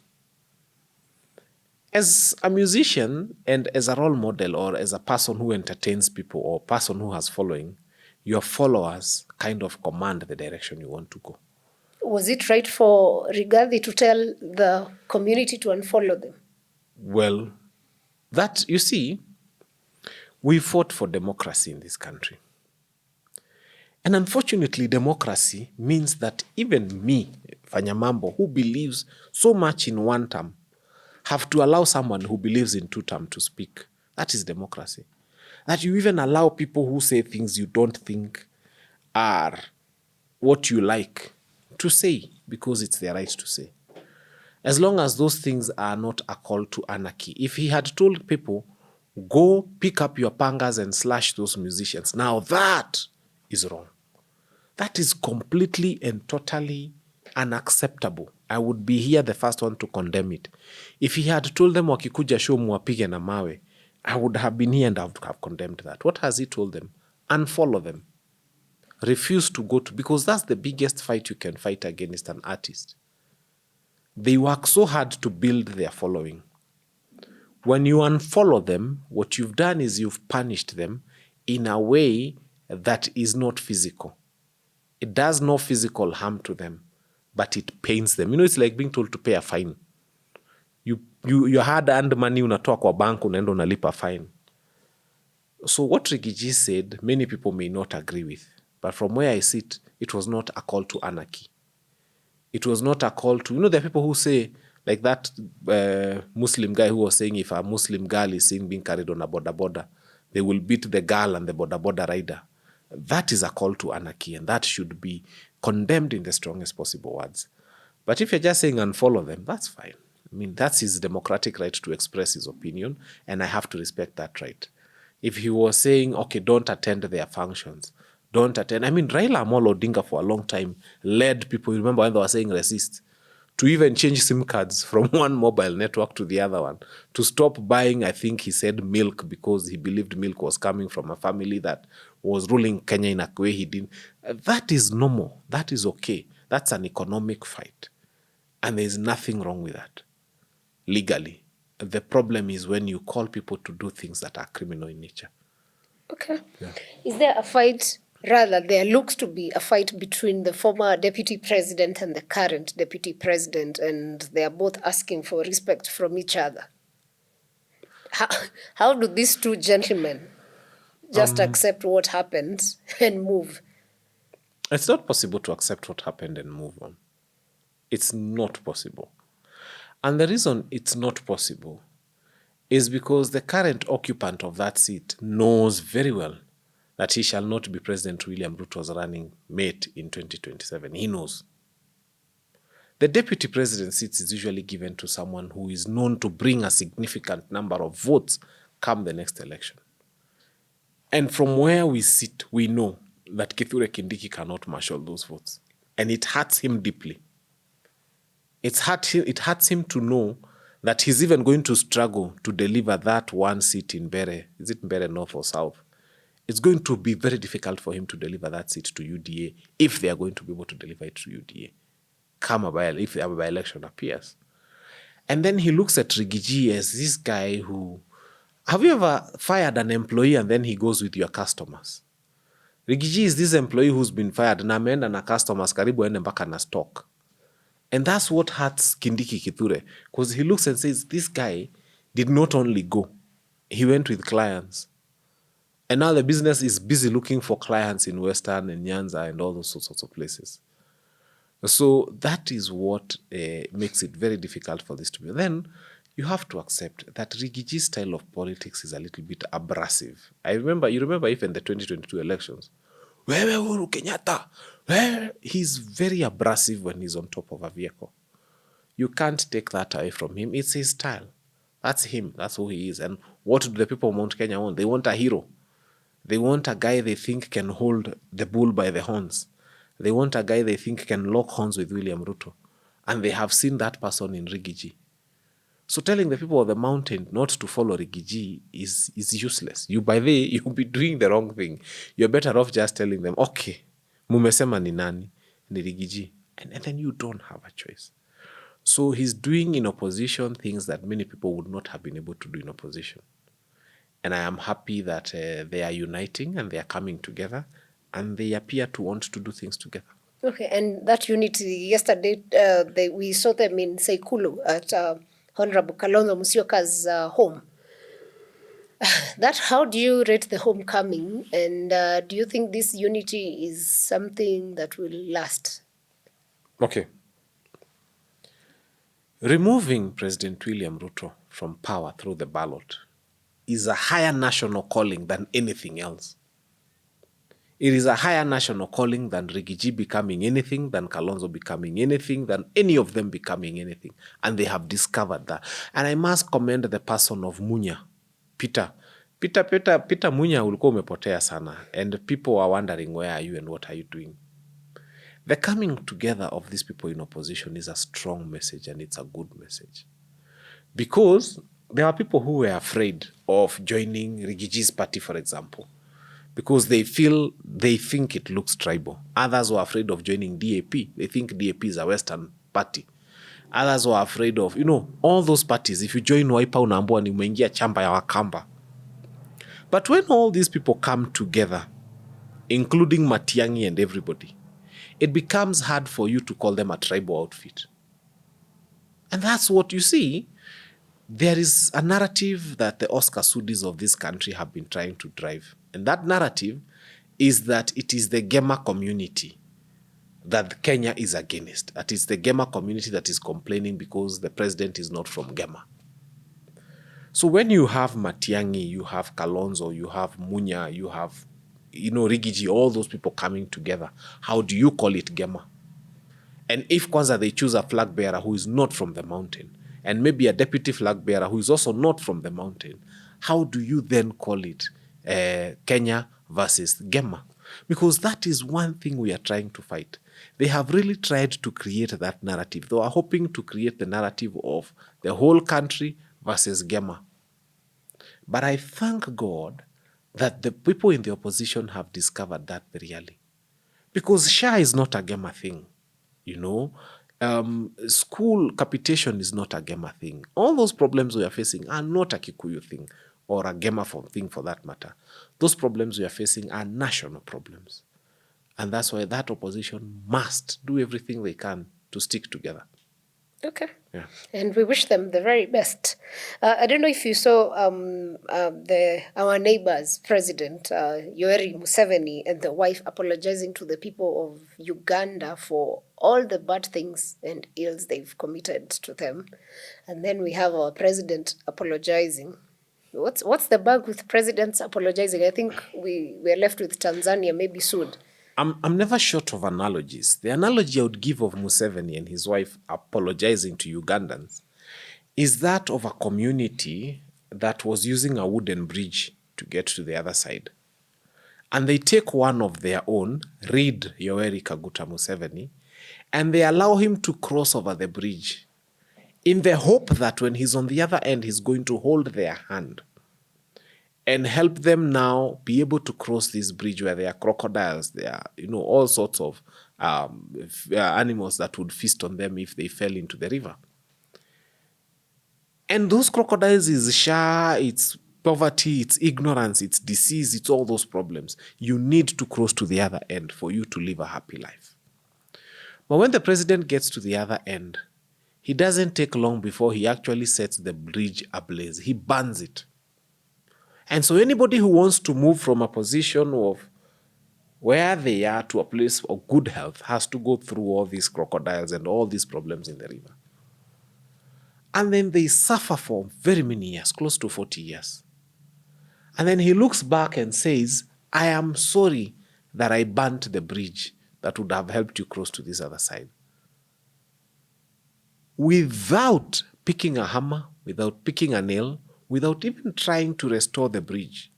As a musician and as a role model, or as a person who entertains people, or person who has following, your followers kind of command the direction you want to go. Was it right for Rigathi to tell the community to unfollow them? Well, that, you see, we fought for democracy in this country. And unfortunately, democracy means that even me, Fanya Mambo, who believes so much in one term, have to allow someone who believes in two term to speak. That is democracy. That you even allow people who say things you don't think are what you like to say, because it's their right to say. As long as those things are not a call to anarchy. If he had told people, Go pick up your pangas and slash those musicians. Now that is wrong. That is completely and totally unacceptable. I would be here the first one to condemn it. If he had told them wakikuja show muwapige na mawe, I would have been here and I would have condemned that. What has he told them? Unfollow them. Refuse to go to, because that's the biggest fight you can fight against an artist. They work so hard to build their following. When you unfollow them, what you've done is you've punished them in a way that is not physical. It does no physical harm to them, but it pains them. You know, it's like being told to pay a fine. You hard-earned money unatoa kwa bank unaenda unalipa fine. So what Rigiji said, many people may not agree with. But from where I sit, it was not a call to anarchy. It was not a call to, there are people who say, like that Muslim guy who was saying if a Muslim girl is seen being carried on a boda, they will beat the girl and the boda rider. That is a call to anarchy, and that should be condemned in the strongest possible words. But if you're just saying unfollow them, that's fine. I mean, that's his democratic right to express his opinion, and I have to respect that right. If he was saying, okay, don't attend their functions, don't attend. I mean, Raila Amolo Odinga for a long time led people, you remember when they were saying resist, to even change SIM cards from one mobile network to the other one, to stop buying, I think he said, milk because he believed milk was coming from a family that was ruling Kenya in a way he didn't. That is normal. That is okay. That's an economic fight. And there's nothing wrong with that, legally. The problem is when you call people to do things that are criminal in nature. Okay. Yeah. Is there a fight? Rather, there looks to be a fight between the former deputy president and the current deputy president, and they are both asking for respect from each other. How do these two gentlemen just accept what happened and move? It's not possible to accept what happened and move on. It's not possible. And the reason it's not possible is because the current occupant of that seat knows very well that he shall not be President William Ruto's running mate in 2027. He knows. The deputy president seat is usually given to someone who is known to bring a significant number of votes come the next election. And from where we sit, we know that Kithure Kindiki cannot marshal those votes. And it hurts him deeply. It hurts him to know that he's even going to struggle to deliver that one seat in Bere. Is it Bere North or South? It's going to be very difficult for him to deliver that seat to UDA if they are going to be able to deliver it to UDA. If the by-election appears. And then he looks at Rigiji as this guy who... Have you ever fired an employee and then he goes with your customers? Rigiji is this employee who's been fired na ameenda na customers karibu ende mpaka na stock. And that's what hurts Kindiki Kithure, because he looks and says, this guy did not only go, he went with clients. And now the business is busy looking for clients in Western and Nyanza and all those sorts of places. So that is what makes it very difficult for this to be. Then you have to accept that Rigiji's style of politics is a little bit abrasive. You remember even the 2022 elections, wewe Uhuru Kenyatta, he's very abrasive when he's on top of a vehicle. You can't take that away from him. It's his style. That's him. That's who he is. And what do the people of Mount Kenya want? They want a hero. They want a guy they think can hold the bull by the horns. They want a guy they think can lock horns with William Ruto. And they have seen that person in Rigiji. So telling the people of the mountain not to follow Rigiji is useless. You'll be doing the wrong thing. You're better off just telling them, okay, mumesema ni nani, ni Rigiji. And then you don't have a choice. So he's doing in opposition things that many people would not have been able to do in opposition. And I am happy that they are uniting and they are coming together and they appear to want to do things together. Okay, and that unity, yesterday we saw them in Seikulu at Honorable Kalonzo Musyoka's home. How do you rate the homecoming, and do you think this unity is something that will last? Okay. Removing President William Ruto from power through the ballot is a higher national calling than anything else. It is a higher national calling than Rigiji becoming anything, than Kalonzo becoming anything, than any of them becoming anything. And they have discovered that. And I must commend the person of Munya, Peter, Peter Munya ulikuwa umepotea sana, and people were wondering where are you and what are you doing. The coming together of these people in opposition is a strong message, and it's a good message. Because there are people who were afraid of joining Rigiji's party, for example, because they think it looks tribal. Others were afraid of joining DAP. They think DAP is a Western party. Others were afraid of, all those parties. If you join Wiper, unaambiwa ni umeingia chamba ya Wakamba. But when all these people come together, including Matiang'i and everybody, it becomes hard for you to call them a tribal outfit. And that's what you see. There is a narrative that the Oscar Sudis of this country have been trying to drive. And that narrative is that it is the Gema community that Kenya is against. That is the Gema community that is complaining because the president is not from Gema. So when you have Matiang'i, you have Kalonzo, you have Munya, you have, Rigiji, all those people coming together, how do you call it Gema? And if Kwanzaa they choose a flag bearer who is not from the mountain, and maybe a deputy flag bearer who is also not from the mountain, how do you then call it Kenya versus Gema? Because that is one thing we are trying to fight. They have really tried to create that narrative. They are hoping to create the narrative of the whole country versus Gema. But I thank God that the people in the opposition have discovered that very early. Because SHA is not a Gema thing. School capitation is not a Gema thing. All those problems we are facing are not a Kikuyu thing or a Gema thing for that matter. Those problems we are facing are national problems. And that's why that opposition must do everything they can to stick together. Okay. Yeah. And we wish them the very best. I don't know if you saw our neighbor's president, Yoweri Museveni, and the wife apologizing to the people of Uganda for all the bad things and ills they've committed to them. And then we have our president apologizing. What's the bug with presidents apologizing? I think we're left with Tanzania maybe soon. I'm never short of analogies. The analogy I would give of Museveni and his wife apologizing to Ugandans is that of a community that was using a wooden bridge to get to the other side. And they take one of their own, read Yoweri Kaguta Museveni, and they allow him to cross over the bridge in the hope that when he's on the other end, he's going to hold their hand and help them now be able to cross this bridge where there are crocodiles, there are, all sorts of animals that would feast on them if they fell into the river. And those crocodiles is SHA, it's poverty, it's ignorance, it's disease, it's all those problems. You need to cross to the other end for you to live a happy life. But when the president gets to the other end, he doesn't take long before he actually sets the bridge ablaze. He burns it. And so anybody who wants to move from a position of where they are to a place of good health has to go through all these crocodiles and all these problems in the river. And then they suffer for very many years, close to 40 years. And then he looks back and says, I am sorry that I burnt the bridge that would have helped you cross to this other side. Without picking a hammer, without picking a nail, without even trying to restore the bridge.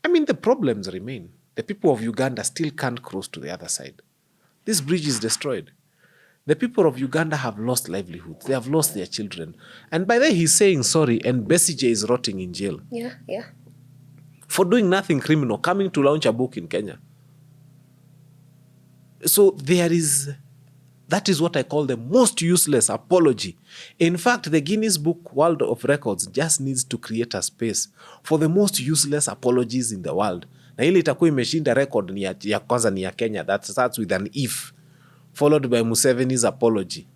I mean, the problems remain. The people of Uganda still can't cross to the other side. This bridge is destroyed. The people of Uganda have lost livelihoods. They have lost their children. And by the way, he's saying sorry, and Besigye is rotting in jail. Yeah. For doing nothing criminal, coming to launch a book in Kenya. So that is what I call the most useless apology. In fact, the Guinness Book World of Records just needs to create a space for the most useless apologies in the world. Na ile itakuwa imeshinda record ni ya kwanza ni ya Kenya that starts with an if, followed by Museveni's apology.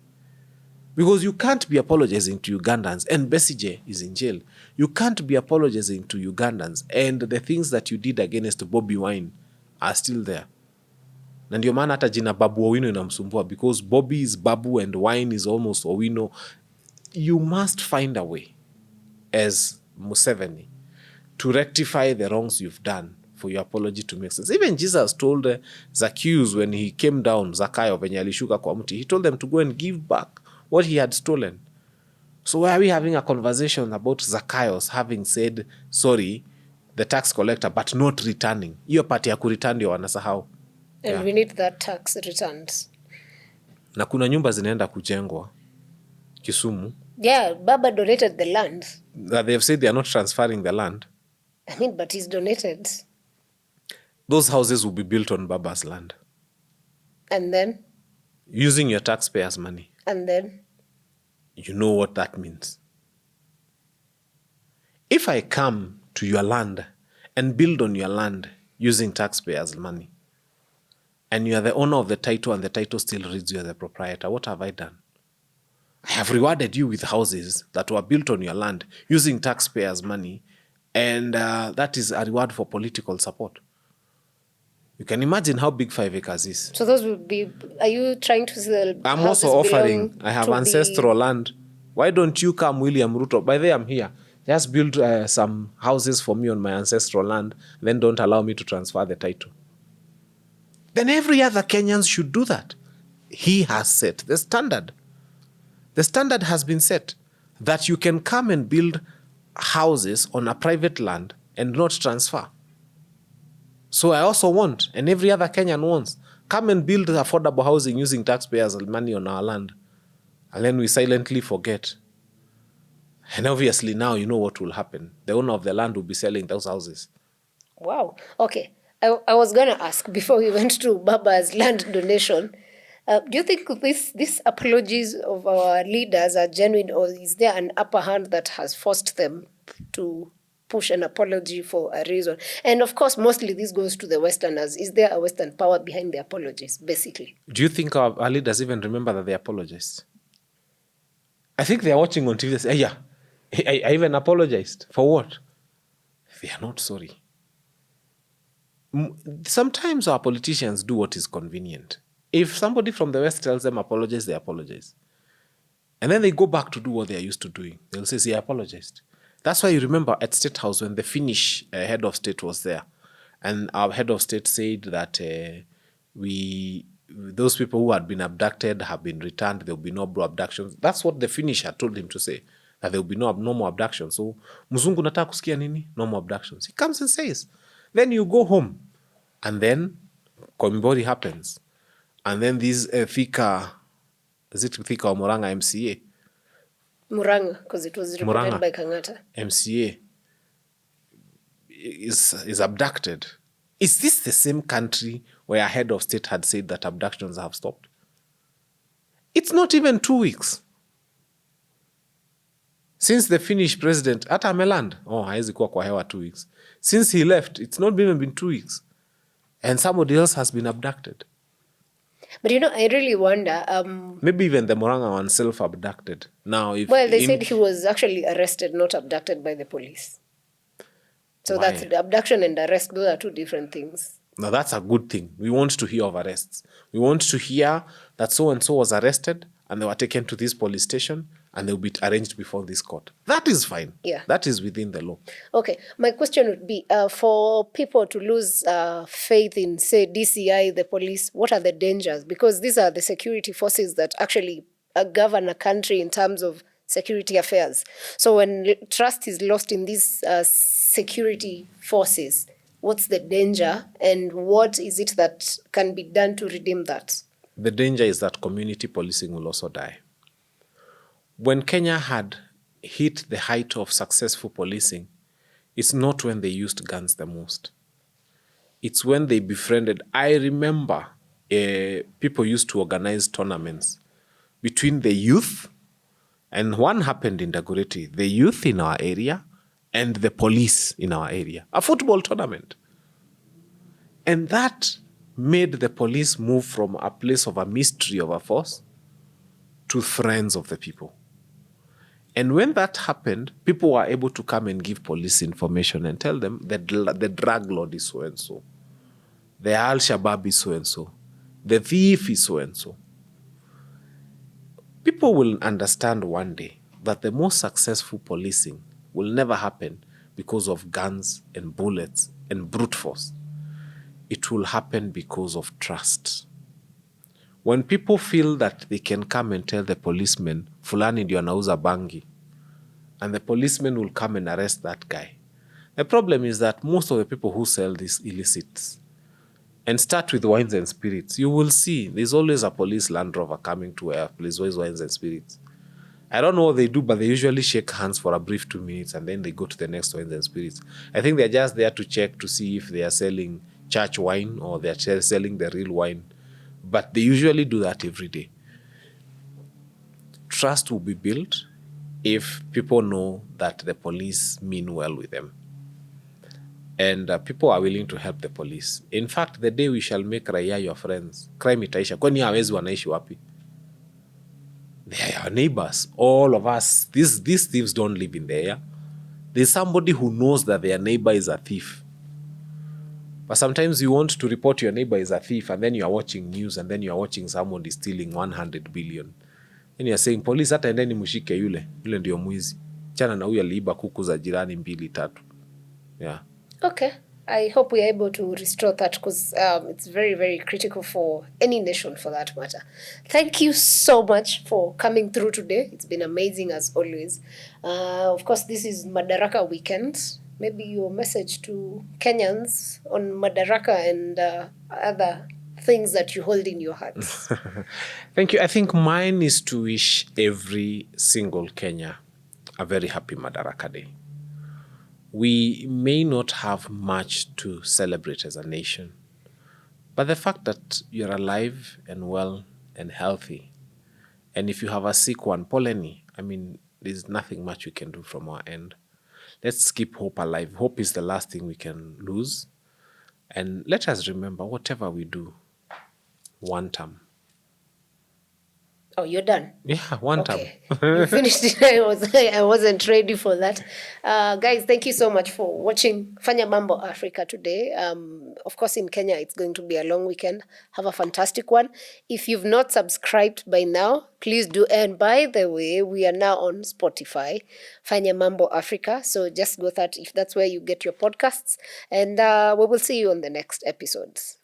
Because you can't be apologizing to Ugandans and Besigye is in jail. You can't be apologizing to Ugandans and the things that you did against Bobby Wine are still there. Na ndio maana hata jina Babu Owino inamsumbua because Bobby is Babu and Wine is almost Owino. You must find a way as Museveni to rectify the wrongs you've done for your apology to make sense. Even Jesus told Zacchaeus when he came down, Zakayo venye alishuka kwa mti, he told them to go and give back what he had stolen. So why are we having a conversation about Zacchaeus having said sorry the tax collector but not returning. Hiyo part ya kureturn ndio wanasahau. And we need that tax returns. Na kuna nyumba zinaenda kujengwa Kisumu. Yeah, Baba donated the land. They've said they are not transferring the land. I mean, but he's donated. Those houses will be built on Baba's land. And then? Using your taxpayers' money. And then? You know what that means. If I come to your land and build on your land using taxpayers' money, and you are the owner of the title and the title still reads you as the proprietor, what have I done? I have rewarded you with houses that were built on your land using taxpayers' money, and that is a reward for political support. You can imagine how big 5 acres is. So those would be, are you trying to sell? I'm also offering, I have ancestral land. Why don't you come, William Ruto? By the way, I'm here. Just build some houses for me on my ancestral land, then don't allow me to transfer the title. Then every other Kenyan should do that. He has set the standard. The standard has been set that you can come and build houses on a private land and not transfer. So I also want, and every other Kenyan wants, come and build affordable housing using taxpayers' money on our land. And then we silently forget. And obviously now you know what will happen. The owner of the land will be selling those houses. Wow. Okay. I was going to ask, before we went to Baba's land donation, do you think these apologies of our leaders are genuine, or is there an upper hand that has forced them to push an apology for a reason? And of course, mostly this goes to the Westerners. Is there a Western power behind the apologies, basically? Do you think our leaders even remember that they apologized? I think they are watching on TV and say, yeah, I even apologized. For what? They are not sorry. Sometimes our politicians do what is convenient. If somebody from the West tells them apologize, they apologize. And then they go back to do what they are used to doing. They'll say, see, I apologized. That's why you remember at State House when the Finnish head of state was there, and our head of state said that those people who had been abducted have been returned, there will be no more abductions. That's what the Finnish had told him to say, that there will be no more abductions. So, mzungu nataka kusikia nini? No more abductions. He comes and says. Then you go home, and then Koimbori happens. And then this Thika, is it Thika or Muranga MCA? Muranga, because it was reported by Kangata. MCA is abducted. Is this the same country where a head of state had said that abductions have stopped? It's not even 2 weeks. Since the Finnish president, hata ameland, haezi kuwa kwa hewa 2 weeks. Since he left, it's not even been 2 weeks. And somebody else has been abducted. But I really wonder. Maybe even the Moranga one self-abducted. Now, they said he was actually arrested, not abducted by the police. So why? That's the abduction and arrest. Those are two different things. Now, that's a good thing. We want to hear of arrests. We want to hear that so-and-so was arrested and they were taken to this police station and they'll be arranged before this court. That is fine. Yeah. That is within the law. Okay. My question would be, for people to lose faith in, say, DCI, the police, what are the dangers? Because these are the security forces that actually govern a country in terms of security affairs. So when trust is lost in these security forces, what's the danger and what is it that can be done to redeem that? The danger is that community policing will also die. When Kenya had hit the height of successful policing, it's not when they used guns the most. It's when they befriended. I remember people used to organize tournaments between the youth, and one happened in Dagoretti, the youth in our area and the police in our area. A football tournament. And that made the police move from a place of a mystery of a force to friends of the people. And when that happened, people were able to come and give police information and tell them that the drug lord is so-and-so, the Al-Shabaab is so-and-so, the thief is so-and-so. People will understand one day that the most successful policing will never happen because of guns and bullets and brute force. It will happen because of trust. When people feel that they can come and tell the policeman, fulani ndio anauza bangi, and the policeman will come and arrest that guy, The problem is that most of the people who sell these illicits and start with wines and spirits, you will see there's always a police Land Rover coming to where there's always wines and spirits. I don't know what they do, but they usually shake hands for a brief 2 minutes and then they go to the next wines and spirits. I think they're just there to check to see if they are selling church wine or they're selling the real wine. But they usually do that every day. Trust will be built if people know that the police mean well with them. And people are willing to help the police. In fact, the day we shall make raia your friends, crime itaisha. Kwani hawezi wanaishi wapi? They are our neighbors. All of us, these thieves don't live in the air. There's somebody who knows that their neighbor is a thief. But sometimes you want to report your neighbor is a thief, and then you are watching news, and then you are watching someone is stealing 100 billion. Then you are saying, police, hata endeni mshike yule ndio mwizi. Chana na huyu aliiba kuku za jirani 2-3. Yeah. Okay. I hope we are able to restore that because it's very, very critical for any nation for that matter. Thank you so much for coming through today. It's been amazing as always. Of course, this is Madaraka weekend. Maybe your message to Kenyans on Madaraka and other things that you hold in your hearts. Thank you. I think mine is to wish every single Kenya a very happy Madaraka Day. We may not have much to celebrate as a nation, but the fact that you're alive and well and healthy, and if you have a sick one, poleni, I mean, there's nothing much we can do from our end. Let's keep hope alive. Hope is the last thing we can lose. And let us remember, whatever we do, one term. Oh, you're done? Yeah, one Okay. term. You finished it. I wasn't ready for that. Guys, thank you so much for watching Fanya Mambo Africa today. Of course, in Kenya, it's going to be a long weekend. Have a fantastic one. If you've not subscribed by now, please do. And by the way, we are now on Spotify, Fanya Mambo Africa. So just go that if that's where you get your podcasts. And we will see you on the next episodes.